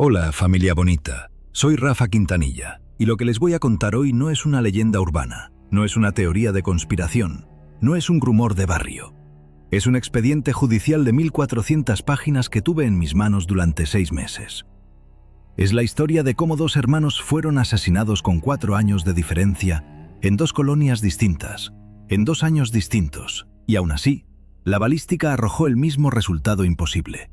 Hola, familia bonita. Soy Rafa Quintanilla, y lo que les voy a contar hoy no es una leyenda urbana, no es una teoría de conspiración, no es un rumor de barrio. Es un expediente judicial de 1400 páginas que tuve en mis manos durante 6 meses. Es la historia de cómo 2 hermanos fueron asesinados con 4 años de diferencia en 2 colonias distintas, en 2 años distintos, y aún así, la balística arrojó el mismo resultado imposible.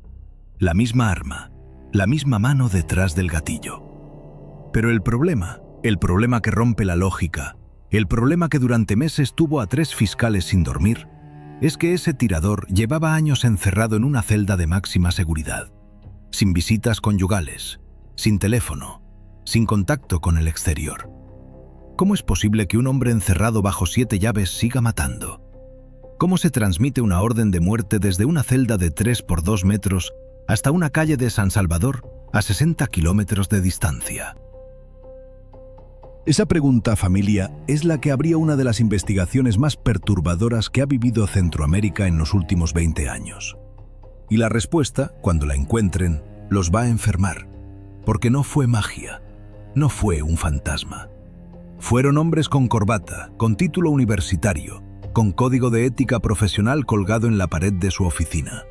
La misma arma, la misma mano detrás del gatillo. Pero el problema que rompe la lógica, el problema que durante meses tuvo a 3 fiscales sin dormir, es que ese tirador llevaba años encerrado en una celda de máxima seguridad, sin visitas conyugales, sin teléfono, sin contacto con el exterior. ¿Cómo es posible que un hombre encerrado bajo 7 llaves siga matando? ¿Cómo se transmite una orden de muerte desde una celda de 3 por 2 metros hasta una calle de San Salvador a 60 kilómetros de distancia? Esa pregunta, familia, es la que abría una de las investigaciones más perturbadoras que ha vivido Centroamérica en los últimos 20 años. Y la respuesta, cuando la encuentren, los va a enfermar, porque no fue magia, no fue un fantasma. Fueron hombres con corbata, con título universitario, con código de ética profesional colgado en la pared de su oficina.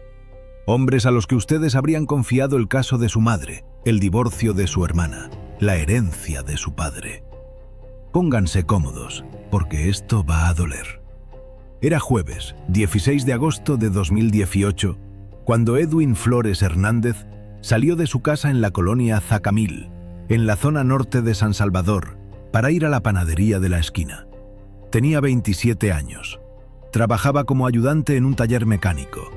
Hombres a los que ustedes habrían confiado el caso de su madre, el divorcio de su hermana, la herencia de su padre. Pónganse cómodos, porque esto va a doler. Era jueves, 16 de agosto de 2018, cuando Edwin Flores Hernández salió de su casa en la colonia Zacamil, en la zona norte de San Salvador, para ir a la panadería de la esquina. Tenía 27 años. Trabajaba como ayudante en un taller mecánico.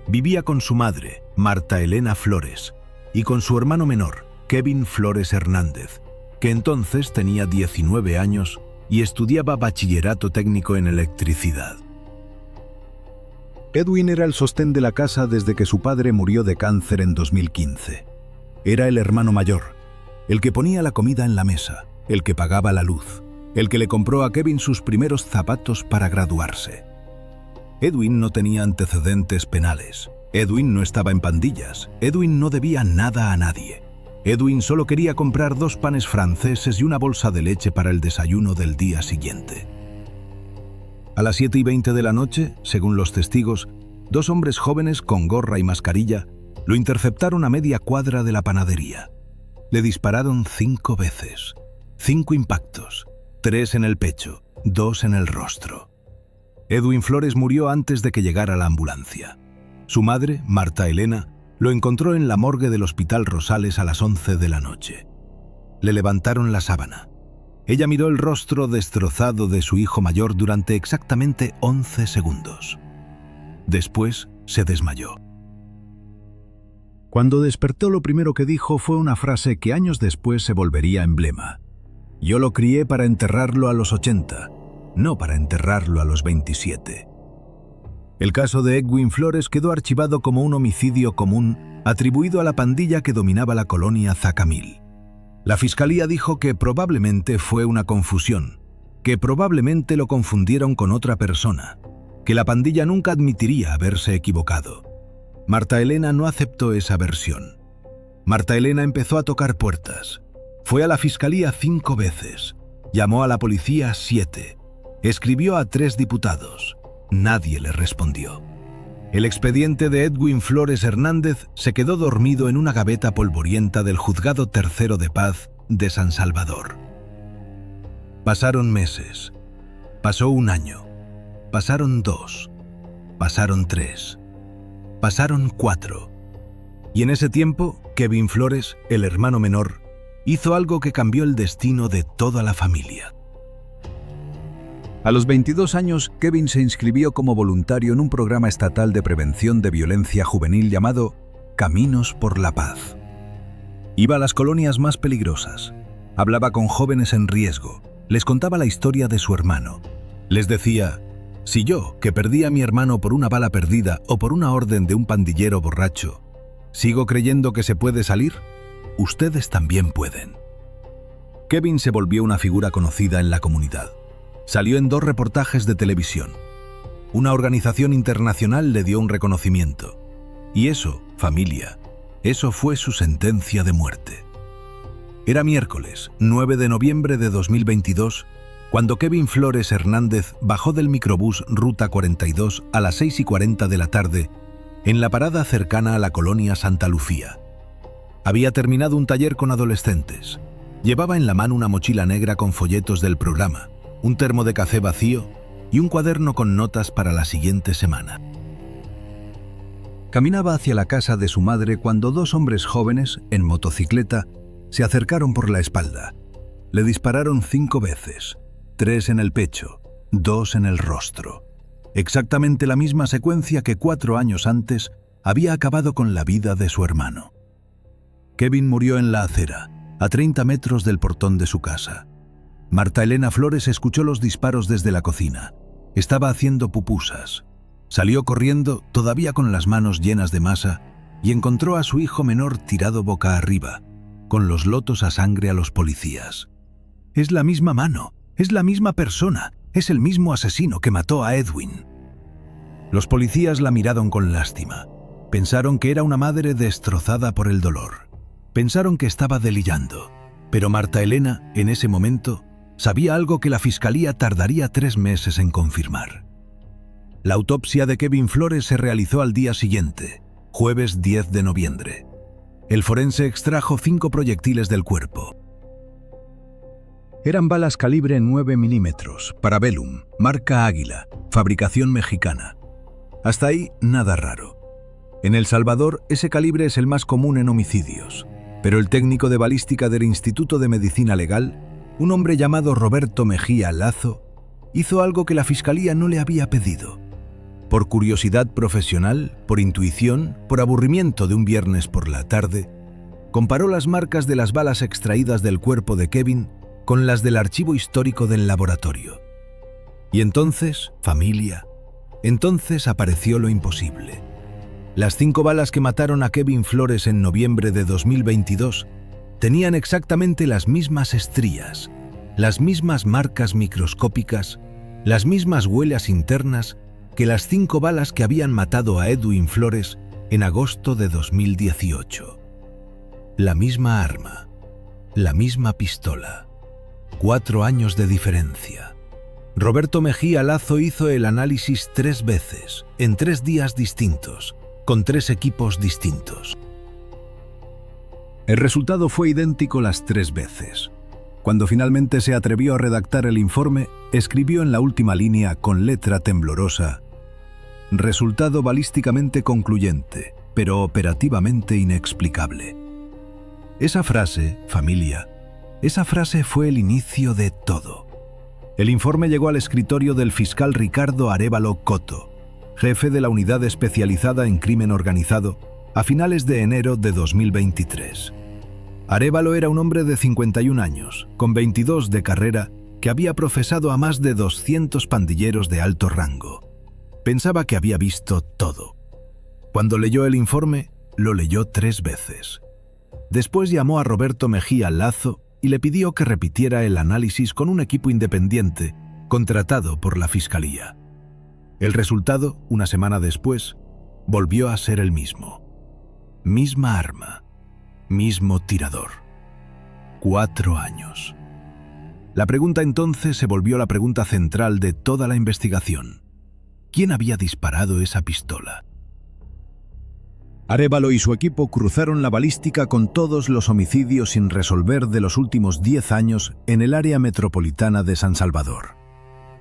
Vivía con su madre, Marta Elena Flores, y con su hermano menor, Kevin Flores Hernández, que entonces tenía 19 años y estudiaba bachillerato técnico en electricidad. Edwin era el sostén de la casa desde que su padre murió de cáncer en 2015. Era el hermano mayor, el que ponía la comida en la mesa, el que pagaba la luz, el que le compró a Kevin sus primeros zapatos para graduarse. Edwin no tenía antecedentes penales. Edwin no estaba en pandillas. Edwin no debía nada a nadie. Edwin solo quería comprar 2 panes franceses y una bolsa de leche para el desayuno del día siguiente. A las 7:20 de la noche, según los testigos, 2 hombres jóvenes con gorra y mascarilla lo interceptaron a media cuadra de la panadería. Le dispararon 5 veces. 5 impactos, 3 en el pecho, 2 en el rostro. Edwin Flores murió antes de que llegara la ambulancia. Su madre, Marta Elena, lo encontró en la morgue del Hospital Rosales a las 11 de la noche. Le levantaron la sábana. Ella miró el rostro destrozado de su hijo mayor durante exactamente 11 segundos. Después se desmayó. Cuando despertó, lo primero que dijo fue una frase que años después se volvería emblema. Yo lo crié para enterrarlo a los 80, no para enterrarlo a los 27. El caso de Edwin Flores quedó archivado como un homicidio común atribuido a la pandilla que dominaba la colonia Zacamil. La fiscalía dijo que probablemente fue una confusión, que probablemente lo confundieron con otra persona, que la pandilla nunca admitiría haberse equivocado. Marta Elena no aceptó esa versión. Marta Elena empezó a tocar puertas. Fue a la fiscalía 5 veces. Llamó a la policía 7. Escribió a 3 diputados. Nadie le respondió. El expediente de Edwin Flores Hernández se quedó dormido en una gaveta polvorienta del Juzgado Tercero de Paz de San Salvador. Pasaron meses. Pasó 1 año. Pasaron 2. Pasaron 3. Pasaron 4. Y en ese tiempo, Kevin Flores, el hermano menor, hizo algo que cambió el destino de toda la familia. A los 22 años, Kevin se inscribió como voluntario en un programa estatal de prevención de violencia juvenil llamado Caminos por la Paz. Iba a las colonias más peligrosas, hablaba con jóvenes en riesgo, les contaba la historia de su hermano. Les decía, si yo, que perdí a mi hermano por una bala perdida o por una orden de un pandillero borracho, sigo creyendo que se puede salir, ustedes también pueden. Kevin se volvió una figura conocida en la comunidad. Salió en 2 reportajes de televisión. Una organización internacional le dio un reconocimiento. Y eso, familia, Eso fue su sentencia de muerte. Era miércoles, 9 de noviembre de 2022, cuando Kevin Flores Hernández bajó del microbús Ruta 42 a las 6:40 de la tarde en la parada cercana a la colonia Santa Lucía. Había terminado un taller con adolescentes. Llevaba en la mano una mochila negra con folletos del programa, un termo de café vacío y un cuaderno con notas para la siguiente semana. Caminaba hacia la casa de su madre cuando dos hombres jóvenes, en motocicleta, se acercaron por la espalda. Le dispararon 5 veces, 3 en el pecho, 2 en el rostro. Exactamente la misma secuencia que 4 años antes había acabado con la vida de su hermano. Kevin murió en la acera, a 30 metros del portón de su casa. Marta Elena Flores escuchó los disparos desde la cocina. Estaba haciendo pupusas. Salió corriendo, todavía con las manos llenas de masa, y encontró a su hijo menor tirado boca arriba, con los lotos a sangre a los policías. Es la misma mano, es la misma persona, es el mismo asesino que mató a Edwin. Los policías la miraron con lástima. Pensaron que era una madre destrozada por el dolor. Pensaron que estaba delirando. Pero Marta Elena, en ese momento, sabía algo que la fiscalía tardaría 3 meses en confirmar. La autopsia de Kevin Flores se realizó al día siguiente, jueves 10 de noviembre. El forense extrajo 5 proyectiles del cuerpo. Eran balas calibre 9 milímetros, Parabellum, marca Águila, fabricación mexicana. Hasta ahí, nada raro. En El Salvador, ese calibre es el más común en homicidios, pero el técnico de balística del Instituto de Medicina Legal, un hombre llamado Roberto Mejía Lazo, hizo algo que la fiscalía no le había pedido. Por curiosidad profesional, por intuición, por aburrimiento de un viernes por la tarde, comparó las marcas de las balas extraídas del cuerpo de Kevin con las del archivo histórico del laboratorio. Y entonces, familia, entonces apareció lo imposible. Las 5 balas que mataron a Kevin Flores en noviembre de 2022 tenían exactamente las mismas estrías, las mismas marcas microscópicas, las mismas huellas internas que las 5 balas que habían matado a Edwin Flores en agosto de 2018. La misma arma, la misma pistola. 4 años de diferencia. Roberto Mejía Lazo hizo el análisis 3 veces, en 3 días distintos, con 3 equipos distintos. El resultado fue idéntico las 3 veces. Cuando finalmente se atrevió a redactar el informe, escribió en la última línea con letra temblorosa: resultado balísticamente concluyente, pero operativamente inexplicable. Esa frase, familia, esa frase fue el inicio de todo. El informe llegó al escritorio del fiscal Ricardo Arévalo Coto, jefe de la unidad especializada en crimen organizado, a finales de enero de 2023. Arévalo era un hombre de 51 años, con 22 de carrera, que había procesado a más de 200 pandilleros de alto rango. Pensaba que había visto todo. Cuando leyó el informe, lo leyó 3 veces. Después llamó a Roberto Mejía Lazo y le pidió que repitiera el análisis con un equipo independiente, contratado por la fiscalía. El resultado, una semana después, volvió a ser el mismo. Misma arma, mismo tirador. 4 años. La pregunta entonces se volvió la pregunta central de toda la investigación. ¿Quién había disparado esa pistola? Arévalo y su equipo cruzaron la balística con todos los homicidios sin resolver de los últimos 10 años en el área metropolitana de San Salvador.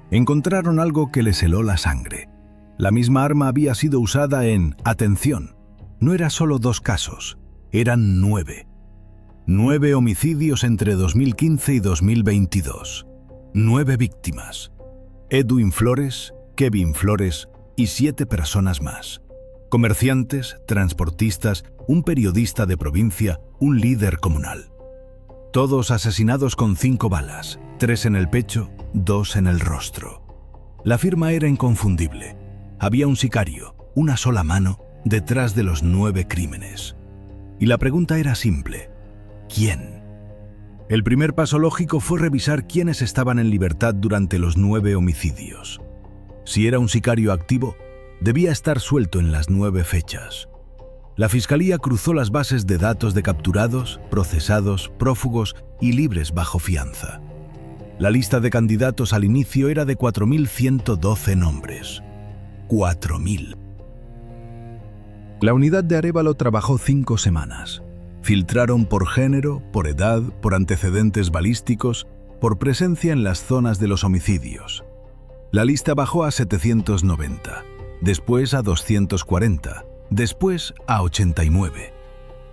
Encontraron algo que les heló la sangre. La misma arma había sido usada en, atención, no era solo 2 casos, eran 9. 9 homicidios entre 2015 y 2022. 9 víctimas. Edwin Flores, Kevin Flores y 7 personas más. Comerciantes, transportistas, un periodista de provincia, un líder comunal. Todos asesinados con 5 balas, 3 en el pecho, 2 en el rostro. La firma era inconfundible. Había un sicario, una sola mano, detrás de los 9 crímenes. Y la pregunta era simple: ¿quién? El primer paso lógico fue revisar quiénes estaban en libertad durante los 9 homicidios. Si era un sicario activo, debía estar suelto en las 9 fechas. La Fiscalía cruzó las bases de datos de capturados, procesados, prófugos y libres bajo fianza. La lista de candidatos al inicio era de 4.112 nombres. 4.000. La unidad de Arévalo trabajó 5 semanas. Filtraron por género, por edad, por antecedentes balísticos, por presencia en las zonas de los homicidios. La lista bajó a 790, después a 240, después a 89,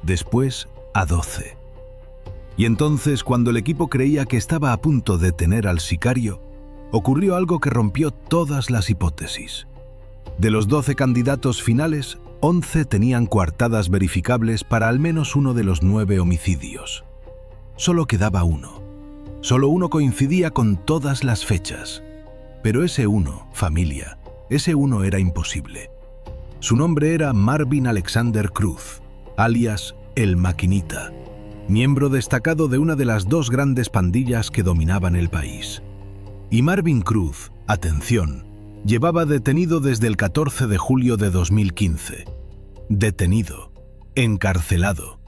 después a 12. Y entonces, cuando el equipo creía que estaba a punto de detener al sicario, ocurrió algo que rompió todas las hipótesis. De los 12 candidatos finales, 11 tenían coartadas verificables para al menos uno de los 9 homicidios. Solo quedaba uno. Solo uno coincidía con todas las fechas. Pero ese uno, familia, ese uno era imposible. Su nombre era Marvin Alexander Cruz, alias El Maquinita, miembro destacado de una de las 2 grandes pandillas que dominaban el país. Y Marvin Cruz, atención, llevaba detenido desde el 14 de julio de 2015. Detenido, encarcelado,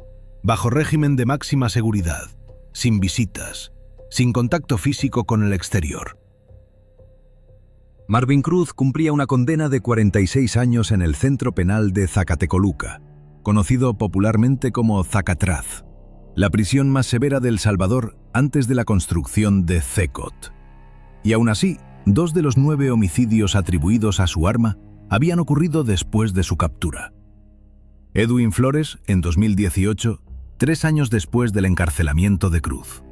bajo régimen de máxima seguridad, sin visitas, sin contacto físico con el exterior. Marvin Cruz cumplía una condena de 46 años en el centro penal de Zacatecoluca, conocido popularmente como Zacatraz, la prisión más severa de El Salvador antes de la construcción de CECOT. Y aún así, 2 de los 9 homicidios atribuidos a su arma habían ocurrido después de su captura. Edwin Flores, en 2018, 3 años después del encarcelamiento de Cruz.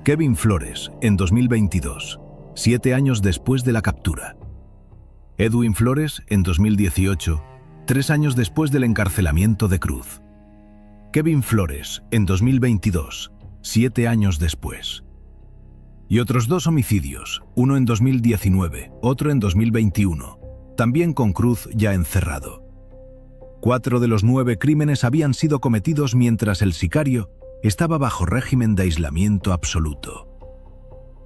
Kevin Flores, en 2022, 7 años después de la captura. Edwin Flores, en 2018, 3 años después del encarcelamiento de Cruz. Kevin Flores, en 2022, 7 años después. Y otros 2 homicidios, uno en 2019, otro en 2021, también con Cruz ya encerrado. 4 de los 9 crímenes habían sido cometidos mientras el sicario estaba bajo régimen de aislamiento absoluto.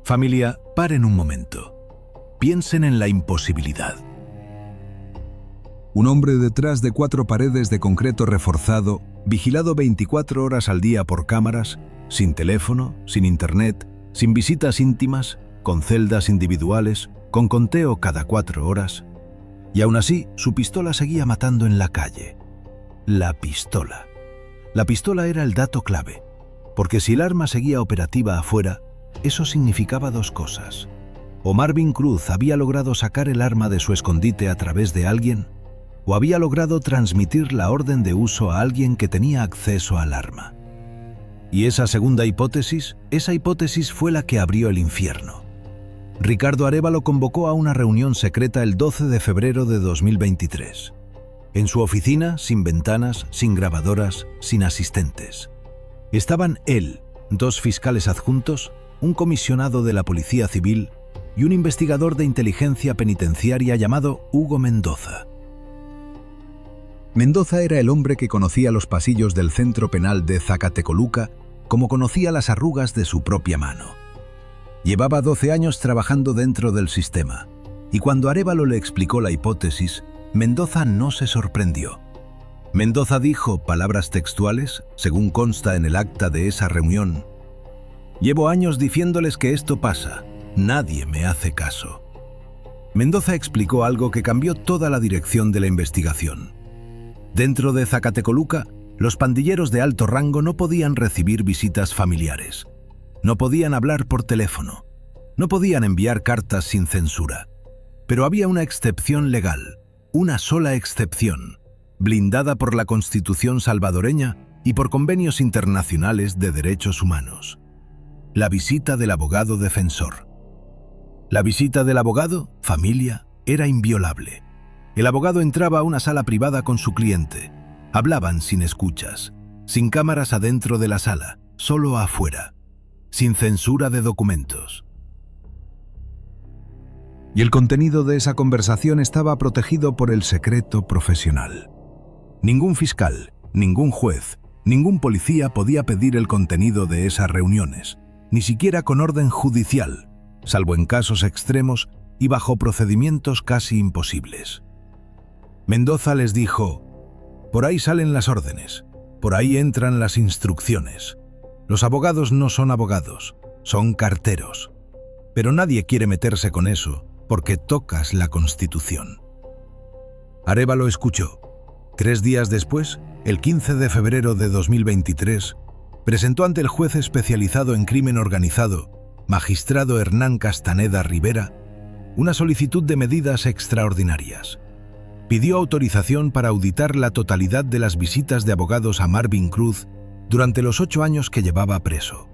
Familia, paren un momento. Piensen en la imposibilidad. Un hombre detrás de 4 paredes de concreto reforzado, vigilado 24 horas al día por cámaras, sin teléfono, sin internet, sin visitas íntimas, con celdas individuales, con conteo cada 4 horas. Y aún así, su pistola seguía matando en la calle. La pistola. La pistola era el dato clave, porque si el arma seguía operativa afuera, eso significaba 2 cosas. O Marvin Cruz había logrado sacar el arma de su escondite a través de alguien, o había logrado transmitir la orden de uso a alguien que tenía acceso al arma. Y esa segunda hipótesis, fue la que abrió el infierno. Ricardo Arévalo convocó a una reunión secreta el 12 de febrero de 2023. En su oficina, sin ventanas, sin grabadoras, sin asistentes. Estaban él, 2 fiscales adjuntos, un comisionado de la Policía Civil y un investigador de inteligencia penitenciaria llamado Hugo Mendoza. Mendoza era el hombre que conocía los pasillos del centro penal de Zacatecoluca como conocía las arrugas de su propia mano. Llevaba 12 años trabajando dentro del sistema, y cuando Arévalo le explicó la hipótesis, Mendoza no se sorprendió. Mendoza dijo, palabras textuales, según consta en el acta de esa reunión: «Llevo años diciéndoles que esto pasa, nadie me hace caso». Mendoza explicó algo que cambió toda la dirección de la investigación. Dentro de Zacatecoluca, los pandilleros de alto rango no podían recibir visitas familiares. No podían hablar por teléfono. No podían enviar cartas sin censura. Pero había una excepción legal, una sola excepción, blindada por la Constitución salvadoreña y por convenios internacionales de derechos humanos. La visita del abogado defensor. La visita del abogado, familia, era inviolable. El abogado entraba a una sala privada con su cliente. Hablaban sin escuchas, sin cámaras adentro de la sala, solo afuera, sin censura de documentos. Y el contenido de esa conversación estaba protegido por el secreto profesional. Ningún fiscal, ningún juez, ningún policía podía pedir el contenido de esas reuniones, ni siquiera con orden judicial, salvo en casos extremos y bajo procedimientos casi imposibles. Mendoza les dijo: Por ahí salen las órdenes, por ahí entran las instrucciones. Los abogados no son abogados, son carteros. Pero nadie quiere meterse con eso porque tocas la Constitución. Arévalo escuchó. 3 días después, el 15 de febrero de 2023, presentó ante el juez especializado en crimen organizado, magistrado Hernán Castaneda Rivera, una solicitud de medidas extraordinarias. Pidió autorización para auditar la totalidad de las visitas de abogados a Marvin Cruz durante los 8 años que llevaba preso.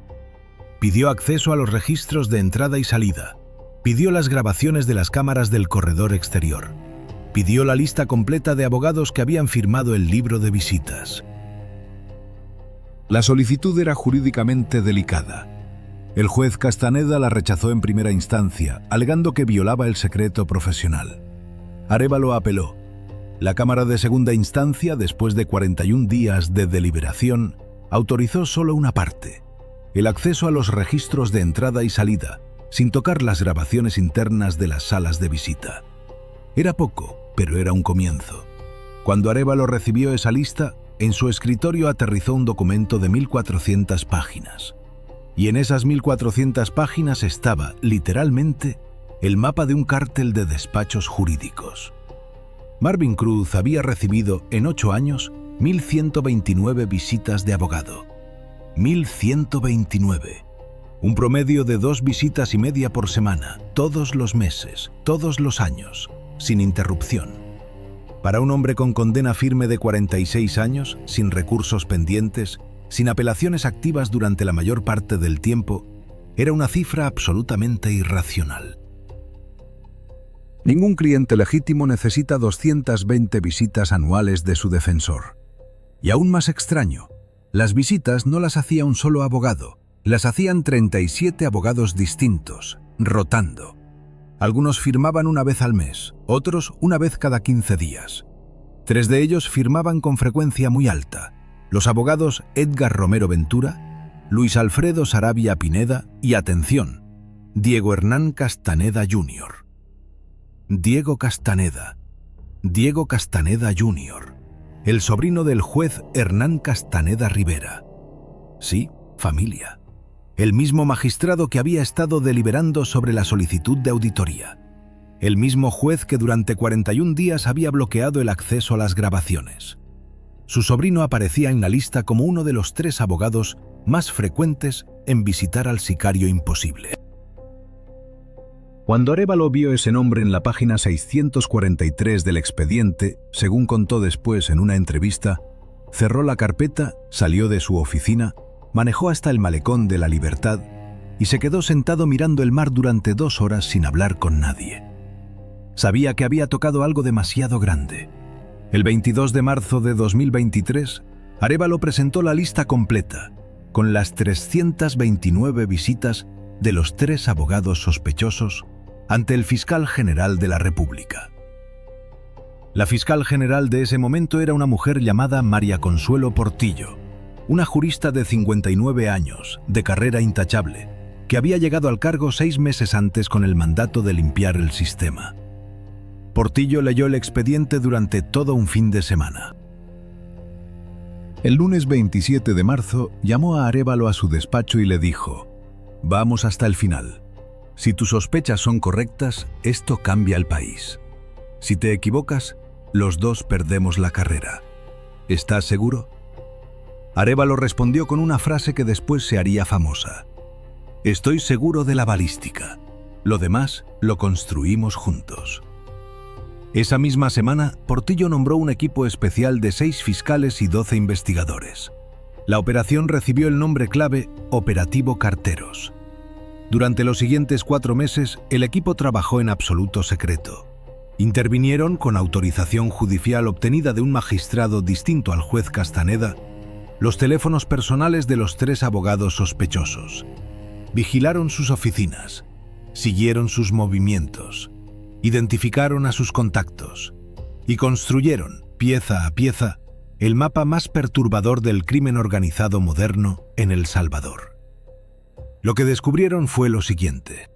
Pidió acceso a los registros de entrada y salida. Pidió las grabaciones de las cámaras del corredor exterior. Pidió la lista completa de abogados que habían firmado el libro de visitas. La solicitud era jurídicamente delicada. El juez Castaneda la rechazó en primera instancia, alegando que violaba el secreto profesional. Arévalo apeló. La Cámara de Segunda Instancia, después de 41 días de deliberación, autorizó solo una parte: el acceso a los registros de entrada y salida, sin tocar las grabaciones internas de las salas de visita. Era poco, pero era un comienzo. Cuando Arévalo recibió esa lista, en su escritorio aterrizó un documento de 1.400 páginas. Y en esas 1.400 páginas estaba, literalmente, el mapa de un cártel de despachos jurídicos. Marvin Cruz había recibido, en 8 años, 1.129 visitas de abogado. 1.129. Un promedio de 2 visitas y media por semana, todos los meses, todos los años, sin interrupción. Para un hombre con condena firme de 46 años, sin recursos pendientes, sin apelaciones activas durante la mayor parte del tiempo, era una cifra absolutamente irracional. Ningún cliente legítimo necesita 220 visitas anuales de su defensor. Y aún más extraño, las visitas no las hacía un solo abogado, las hacían 37 abogados distintos, rotando. Algunos firmaban una vez al mes, otros una vez cada 15 días. 3 de ellos firmaban con frecuencia muy alta: los abogados Edgar Romero Ventura, Luis Alfredo Sarabia Pineda y, atención, Diego Hernán Castaneda Jr. Diego Castaneda Jr., el sobrino del juez Hernán Castaneda Rivera. Sí, familia. El mismo magistrado que había estado deliberando sobre la solicitud de auditoría. El mismo juez que durante 41 días había bloqueado el acceso a las grabaciones. Su sobrino aparecía en la lista como uno de los 3 abogados más frecuentes en visitar al sicario imposible. Cuando Arévalo vio ese nombre en la página 643 del expediente, según contó después en una entrevista, cerró la carpeta, salió de su oficina, manejó hasta el Malecón de la Libertad y se quedó sentado mirando el mar durante 2 horas sin hablar con nadie. Sabía que había tocado algo demasiado grande. El 22 de marzo de 2023, Arévalo presentó la lista completa, con las 329 visitas de los 3 abogados sospechosos ante el fiscal general de la República. La fiscal general de ese momento era una mujer llamada María Consuelo Portillo, una jurista de 59 años, de carrera intachable, que había llegado al cargo 6 meses antes con el mandato de limpiar el sistema. Portillo leyó el expediente durante todo un fin de semana. El lunes 27 de marzo llamó a Arévalo a su despacho y le dijo: «Vamos hasta el final. Si tus sospechas son correctas, esto cambia el país. Si te equivocas, los 2 perdemos la carrera. ¿Estás seguro?». Arévalo respondió con una frase que después se haría famosa: «Estoy seguro de la balística. Lo demás lo construimos juntos». Esa misma semana, Portillo nombró un equipo especial de 6 fiscales y 12 investigadores. La operación recibió el nombre clave Operativo Carteros. Durante los siguientes 4 meses, el equipo trabajó en absoluto secreto. Intervinieron, con autorización judicial obtenida de un magistrado distinto al juez Castaneda, los teléfonos personales de los 3 abogados sospechosos. Vigilaron sus oficinas, siguieron sus movimientos, identificaron a sus contactos y construyeron, pieza a pieza, el mapa más perturbador del crimen organizado moderno en El Salvador. Lo que descubrieron fue lo siguiente.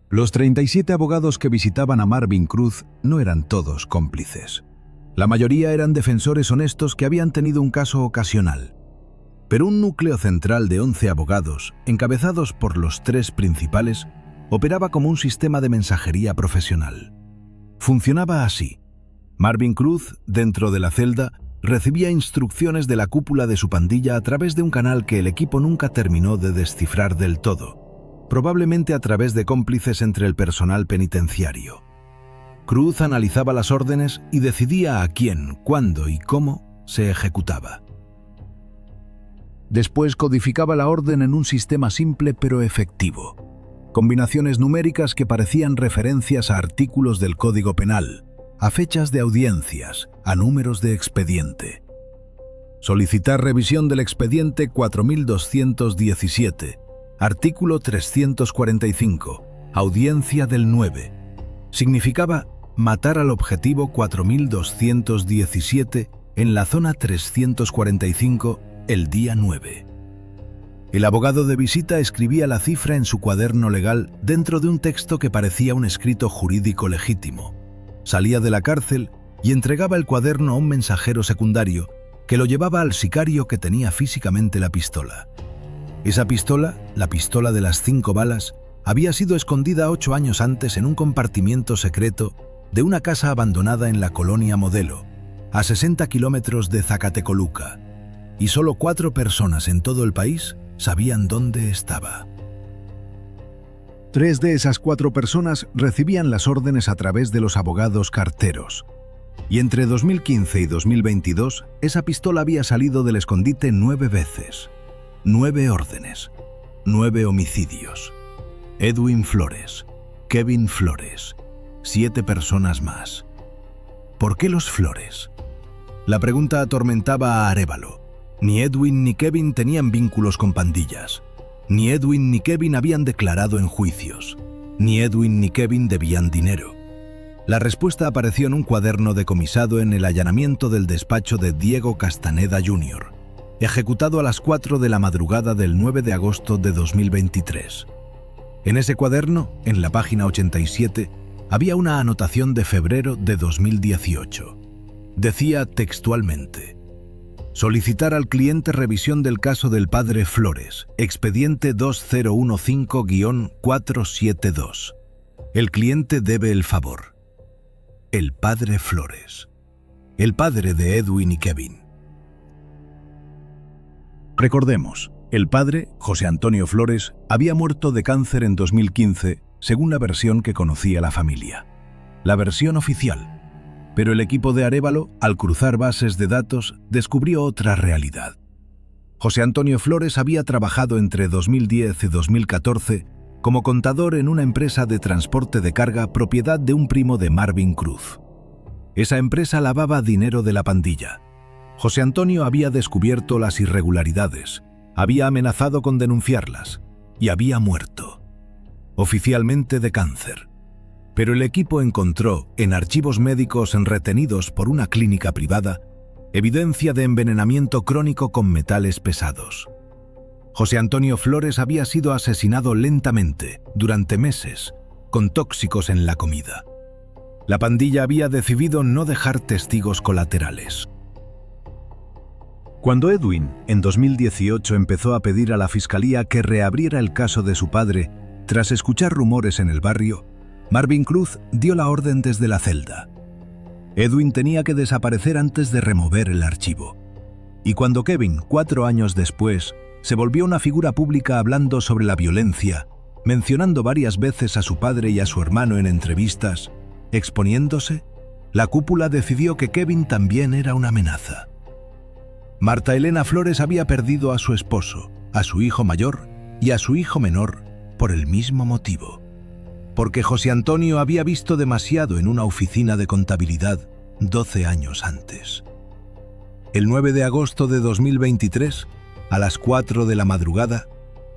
Los 37 abogados que visitaban a Marvin Cruz no eran todos cómplices. La mayoría eran defensores honestos que habían tenido un caso ocasional. Pero un núcleo central de 11 abogados, encabezados por los 3 principales, operaba como un sistema de mensajería profesional. Funcionaba así. Marvin Cruz, dentro de la celda, recibía instrucciones de la cúpula de su pandilla a través de un canal que el equipo nunca terminó de descifrar del todo, probablemente a través de cómplices entre el personal penitenciario. Cruz analizaba las órdenes y decidía a quién, cuándo y cómo se ejecutaba. Después codificaba la orden en un sistema simple pero efectivo. Combinaciones numéricas que parecían referencias a artículos del Código Penal, a fechas de audiencias, a números de expediente. Solicitar revisión del expediente 4217, artículo 345, audiencia del 9. Significaba matar al objetivo 4217 en la zona 345 el día 9. El abogado de visita escribía la cifra en su cuaderno legal dentro de un texto que parecía un escrito jurídico legítimo. Salía de la cárcel y entregaba el cuaderno a un mensajero secundario que lo llevaba al sicario que tenía físicamente la pistola. Esa pistola, la pistola de las 5 balas, había sido escondida 8 años antes en un compartimiento secreto de una casa abandonada en la colonia Modelo, a 60 kilómetros de Zacatecoluca, y solo 4 personas en todo el país sabían dónde estaba. 3 de esas 4 personas recibían las órdenes a través de los abogados carteros, y entre 2015 y 2022 esa pistola había salido del escondite 9 veces. 9 órdenes, 9 homicidios. Edwin Flores, Kevin Flores, 7 personas más. ¿Por qué los Flores? La pregunta atormentaba a Arévalo. Ni Edwin ni Kevin tenían vínculos con pandillas. Ni Edwin ni Kevin habían declarado en juicios. Ni Edwin ni Kevin debían dinero. La respuesta apareció en un cuaderno decomisado en el allanamiento del despacho de Diego Castaneda Jr., ejecutado a las 4 de la madrugada del 9 de agosto de 2023. En ese cuaderno, en la página 87, había una anotación de febrero de 2018. Decía textualmente: solicitar al cliente revisión del caso del padre Flores, expediente 2015-472. El cliente debe el favor. El padre Flores. El padre de Edwin y Kevin. Recordemos, el padre, José Antonio Flores, había muerto de cáncer en 2015, según la versión que conocía la familia. La versión oficial. Pero el equipo de Arévalo, al cruzar bases de datos, descubrió otra realidad. José Antonio Flores había trabajado entre 2010 y 2014 como contador en una empresa de transporte de carga propiedad de un primo de Marvin Cruz. Esa empresa lavaba dinero de la pandilla. José Antonio había descubierto las irregularidades, había amenazado con denunciarlas y había muerto, oficialmente de cáncer. Pero el equipo encontró, en archivos médicos retenidos por una clínica privada, evidencia de envenenamiento crónico con metales pesados. José Antonio Flores había sido asesinado lentamente, durante meses, con tóxicos en la comida. La pandilla había decidido no dejar testigos colaterales. Cuando Edwin, en 2018, empezó a pedir a la fiscalía que reabriera el caso de su padre, tras escuchar rumores en el barrio, Marvin Cruz dio la orden desde la celda. Edwin tenía que desaparecer antes de remover el archivo. Y cuando Kevin, 4 años después, se volvió una figura pública hablando sobre la violencia, mencionando varias veces a su padre y a su hermano en entrevistas, exponiéndose, la cúpula decidió que Kevin también era una amenaza. Marta Elena Flores había perdido a su esposo, a su hijo mayor y a su hijo menor por el mismo motivo. Porque José Antonio había visto demasiado en una oficina de contabilidad 12 años antes. El 9 de agosto de 2023, a las 4 de la madrugada,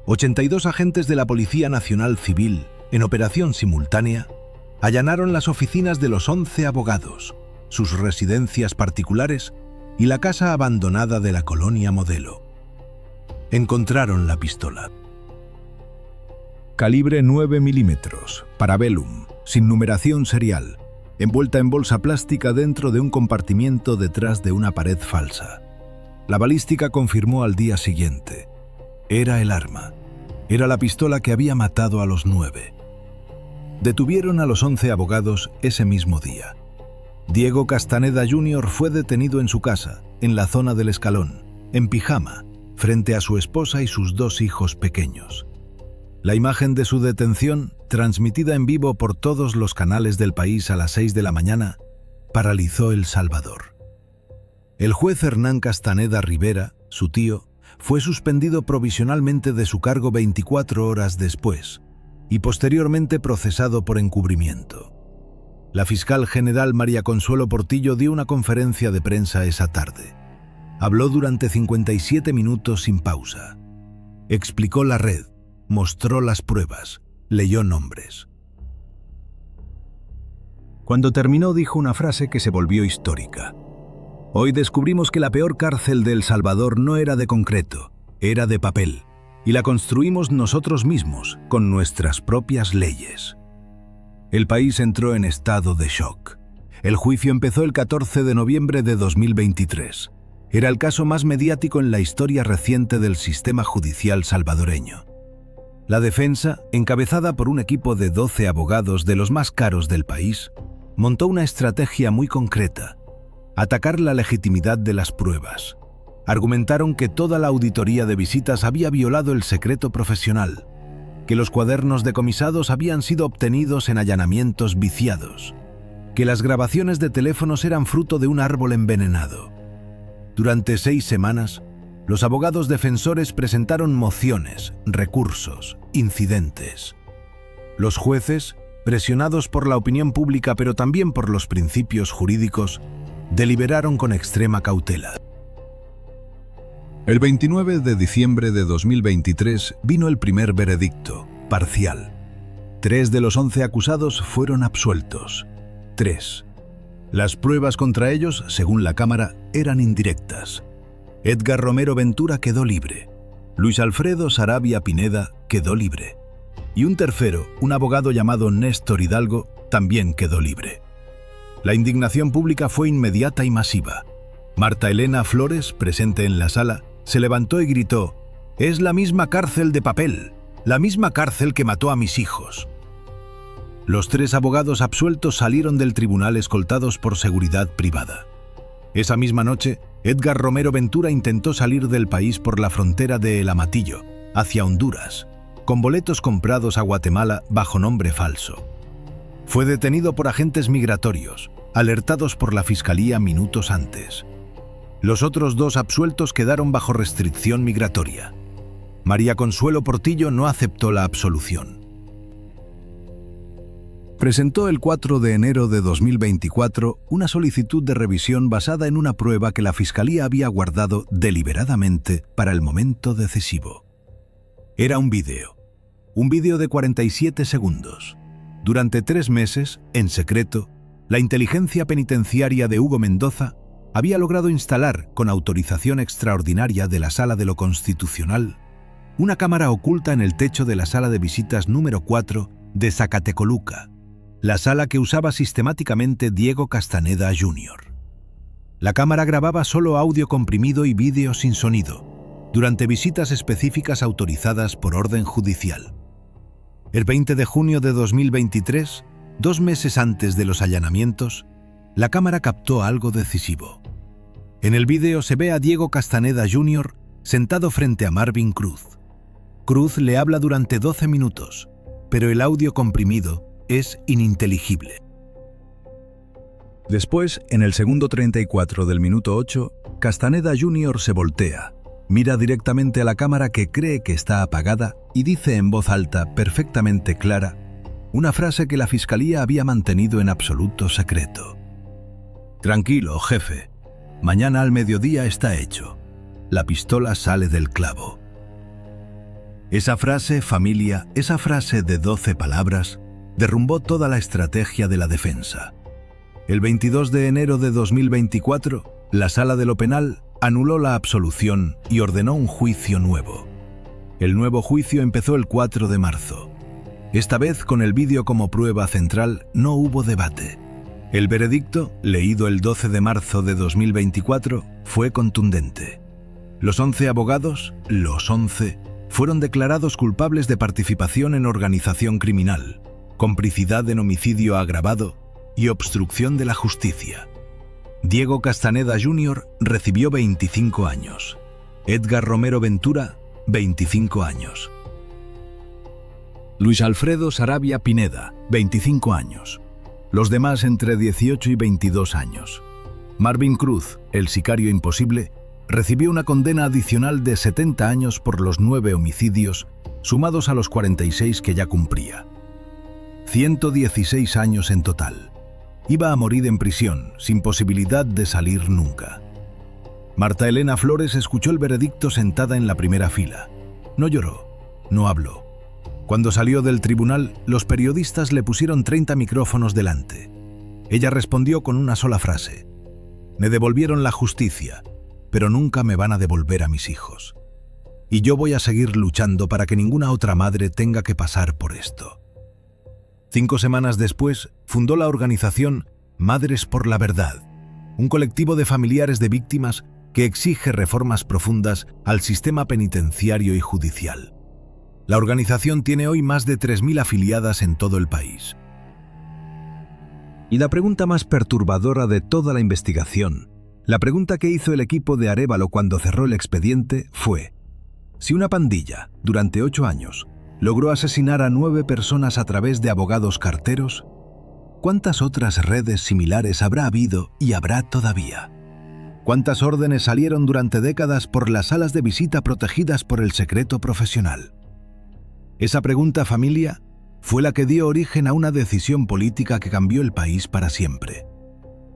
82 agentes de la Policía Nacional Civil, en operación simultánea, allanaron las oficinas de los 11 abogados, sus residencias particulares y la casa abandonada de la colonia Modelo. Encontraron la pistola. Calibre 9 milímetros, Parabellum, sin numeración serial, envuelta en bolsa plástica dentro de un compartimiento detrás de una pared falsa. La balística confirmó al día siguiente. Era el arma. Era la pistola que había matado a los 9. Detuvieron a los 11 abogados ese mismo día. Diego Castaneda Jr. fue detenido en su casa, en la zona del Escalón, en pijama, frente a su esposa y sus 2 hijos pequeños. La imagen de su detención, transmitida en vivo por todos los canales del país a las 6 de la mañana, paralizó El Salvador. El juez Hernán Castaneda Rivera, su tío, fue suspendido provisionalmente de su cargo 24 horas después y posteriormente procesado por encubrimiento. La fiscal general María Consuelo Portillo dio una conferencia de prensa esa tarde. Habló durante 57 minutos sin pausa. Explicó la red, mostró las pruebas, leyó nombres. Cuando terminó dijo una frase que se volvió histórica. Hoy descubrimos que la peor cárcel de El Salvador no era de concreto, era de papel, y la construimos nosotros mismos, con nuestras propias leyes. El país entró en estado de shock. El juicio empezó el 14 de noviembre de 2023. Era el caso más mediático en la historia reciente del sistema judicial salvadoreño. La defensa, encabezada por un equipo de 12 abogados de los más caros del país, montó una estrategia muy concreta: atacar la legitimidad de las pruebas. Argumentaron que toda la auditoría de visitas había violado el secreto profesional, que los cuadernos decomisados habían sido obtenidos en allanamientos viciados, que las grabaciones de teléfonos eran fruto de un árbol envenenado. Durante 6 semanas, los abogados defensores presentaron mociones, recursos, incidentes. Los jueces, presionados por la opinión pública pero también por los principios jurídicos, deliberaron con extrema cautela. El 29 de diciembre de 2023 vino el primer veredicto, parcial. 3 de los 11 acusados fueron absueltos. 3. Las pruebas contra ellos, según la Cámara, eran indirectas. Edgar Romero Ventura quedó libre. Luis Alfredo Saravia Pineda quedó libre. Y un tercero, un abogado llamado Néstor Hidalgo, también quedó libre. La indignación pública fue inmediata y masiva. Marta Elena Flores, presente en la sala, se levantó y gritó: «Es la misma cárcel de papel, la misma cárcel que mató a mis hijos». Los 3 abogados absueltos salieron del tribunal escoltados por seguridad privada. Esa misma noche, Edgar Romero Ventura intentó salir del país por la frontera de El Amatillo, hacia Honduras, con boletos comprados a Guatemala bajo nombre falso. Fue detenido por agentes migratorios, alertados por la Fiscalía minutos antes. Los otros 2 absueltos quedaron bajo restricción migratoria. María Consuelo Portillo no aceptó la absolución. Presentó el 4 de enero de 2024 una solicitud de revisión basada en una prueba que la Fiscalía había guardado deliberadamente para el momento decisivo. Era un vídeo de 47 segundos. Durante 3 meses, en secreto, la inteligencia penitenciaria de Hugo Mendoza había logrado instalar, con autorización extraordinaria de la Sala de lo Constitucional, una cámara oculta en el techo de la sala de visitas número 4 de Zacatecoluca, la sala que usaba sistemáticamente Diego Castaneda Jr. La cámara grababa solo audio comprimido y vídeo sin sonido, durante visitas específicas autorizadas por orden judicial. El 20 de junio de 2023, 2 meses antes de los allanamientos, la cámara captó algo decisivo. En el vídeo se ve a Diego Castaneda Jr. sentado frente a Marvin Cruz. Cruz le habla durante 12 minutos, pero el audio comprimido es ininteligible. Después, en el segundo 34 del minuto 8, Castaneda Jr. se voltea, mira directamente a la cámara que cree que está apagada y dice en voz alta, perfectamente clara, una frase que la Fiscalía había mantenido en absoluto secreto. «Tranquilo, jefe. Mañana al mediodía está hecho. La pistola sale del clavo». Esa frase, familia, esa frase de 12 palabras, derrumbó toda la estrategia de la defensa. El 22 de enero de 2024, la Sala de lo Penal anuló la absolución y ordenó un juicio nuevo. El nuevo juicio empezó el 4 de marzo. Esta vez, con el vídeo como prueba central, no hubo debate. El veredicto, leído el 12 de marzo de 2024, fue contundente. Los 11 abogados, fueron declarados culpables de participación en organización criminal, complicidad en homicidio agravado y obstrucción de la justicia. Diego Castaneda Jr. recibió 25 años. Edgar Romero Ventura, 25 años. Luis Alfredo Sarabia Pineda, 25 años. Los demás entre 18 y 22 años. Marvin Cruz, el sicario imposible, recibió una condena adicional de 70 años por los 9 homicidios, sumados a los 46 que ya cumplía. 116 años en total. Iba a morir en prisión, sin posibilidad de salir nunca. Marta Elena Flores escuchó el veredicto sentada en la primera fila. No lloró, no habló. Cuando salió del tribunal, los periodistas le pusieron 30 micrófonos delante. Ella respondió con una sola frase: me devolvieron la justicia, pero nunca me van a devolver a mis hijos. Y yo voy a seguir luchando para que ninguna otra madre tenga que pasar por esto. 5 semanas después, fundó la organización Madres por la Verdad, un colectivo de familiares de víctimas que exige reformas profundas al sistema penitenciario y judicial. La organización tiene hoy más de 3.000 afiliadas en todo el país. Y la pregunta más perturbadora de toda la investigación, la pregunta que hizo el equipo de Arévalo cuando cerró el expediente fue: si una pandilla, durante 8 años, logró asesinar a 9 personas a través de abogados carteros, ¿cuántas otras redes similares habrá habido y habrá todavía? ¿Cuántas órdenes salieron durante décadas por las salas de visita protegidas por el secreto profesional? Esa pregunta, familia, fue la que dio origen a una decisión política que cambió el país para siempre.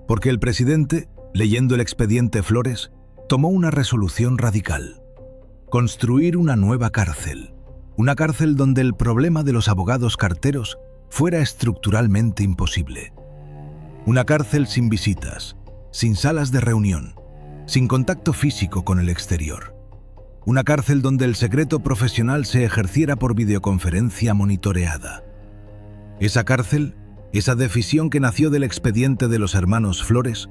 Porque el presidente, leyendo el expediente Flores, tomó una resolución radical: construir una nueva cárcel. Una cárcel donde el problema de los abogados carteros fuera estructuralmente imposible. Una cárcel sin visitas, sin salas de reunión, sin contacto físico con el exterior. Una cárcel donde el secreto profesional se ejerciera por videoconferencia monitoreada. Esa cárcel, esa decisión que nació del expediente de los hermanos Flores,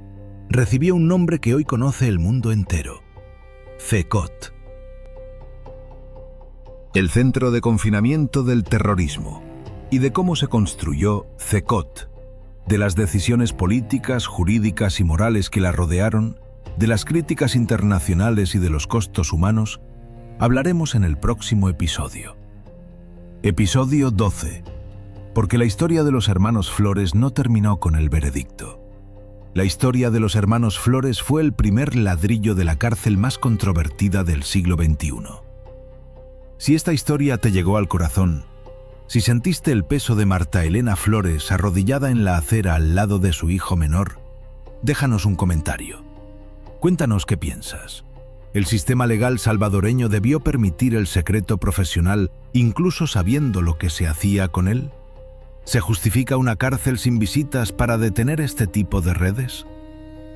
recibió un nombre que hoy conoce el mundo entero: CECOT. El Centro de Confinamiento del Terrorismo, y de cómo se construyó CECOT, de las decisiones políticas, jurídicas y morales que la rodearon, de las críticas internacionales y de los costos humanos, hablaremos en el próximo episodio. Episodio 12. Porque la historia de los hermanos Flores no terminó con el veredicto. La historia de los hermanos Flores fue el primer ladrillo de la cárcel más controvertida del siglo XXI. Si esta historia te llegó al corazón, si sentiste el peso de Marta Elena Flores arrodillada en la acera al lado de su hijo menor, déjanos un comentario. Cuéntanos qué piensas. ¿El sistema legal salvadoreño debió permitir el secreto profesional incluso sabiendo lo que se hacía con él? ¿Se justifica una cárcel sin visitas para detener este tipo de redes?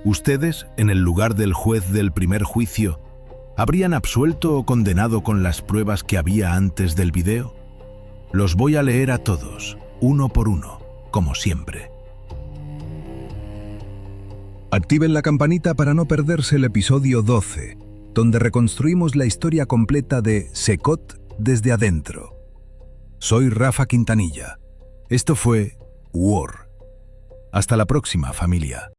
¿Ustedes, en el lugar del juez del primer juicio, habrían absuelto o condenado con las pruebas que había antes del video? Los voy a leer a todos, uno por uno, como siempre. Activen la campanita para no perderse el episodio 12, donde reconstruimos la historia completa de CECOT desde adentro. Soy Rafa Quintanilla. Esto fue WAR. Hasta la próxima, familia.